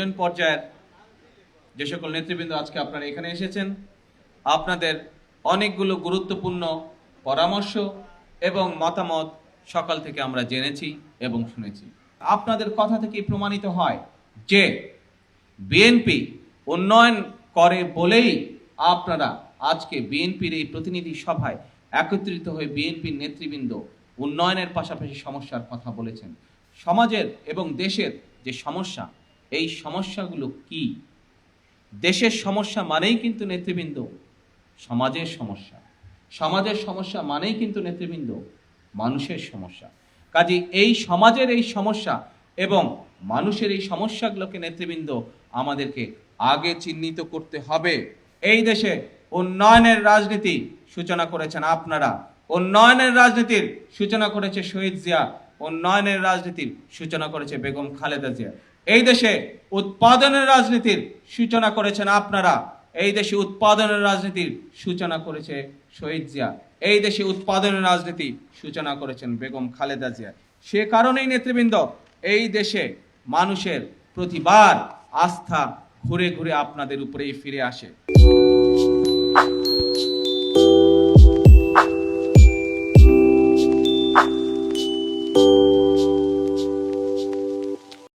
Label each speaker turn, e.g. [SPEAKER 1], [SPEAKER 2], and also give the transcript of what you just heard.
[SPEAKER 1] Union পর্যায়ের যে সকল নেতৃবৃন্দ আজকে আপনারা এখানে এসেছেন, আপনাদের অনেকগুলো গুরুত্বপূর্ণ পরামর্শ এবং মতামত সকাল থেকে আমরা জেনেছি এবং শুনেছি। আপনাদের কথা থেকে প্রমাণিত হয় যে বিএনপি উন্নয়ন করে বলেই আপনারা আজকে বিএনপির এই প্রতিনিধি সভায় একত্রিত হয়ে বিএনপির নেতৃবৃন্দ উন্নয়নের পাশাপাশি সমস্যার কথা বলেছেন। সমাজের এবং দেশের যে সমস্যা, এই সমস্যাগুলো কি? দেশের সমস্যা মানেই কিন্তু নেতৃবৃন্দ সমাজের সমস্যা, সমাজের সমস্যা মানেই কিন্তু নেতৃবৃন্দ মানুষের সমস্যা। কাজে এই সমাজের এই সমস্যা এবং মানুষের এই সমস্যাগুলোকে নেতৃবৃন্দ আমাদেরকে আগে চিহ্নিত করতে হবে। এই দেশে উন্নয়নের রাজনীতি সূচনা করেছেন আপনারা, উন্নয়নের রাজনীতির সূচনা করেছে শহীদ জিয়া, উন্নয়নের রাজনীতির সূচনা করেছে বেগম খালেদা জিয়া। এই দেশে উৎপাদনের রাজনীতির সূচনা করেছেন আপনারা, এই দেশে উৎপাদনের রাজনীতির সূচনা করেছে শহীদ জিয়া, এই দেশে উৎপাদনের রাজনীতি সূচনা করেছেন বেগম খালেদা জিয়া। সে কারণেই নেতৃবৃন্দ এই দেশে মানুষের প্রতিবার আস্থা ঘুরে ঘুরে আপনাদের উপরেই ফিরে আসে।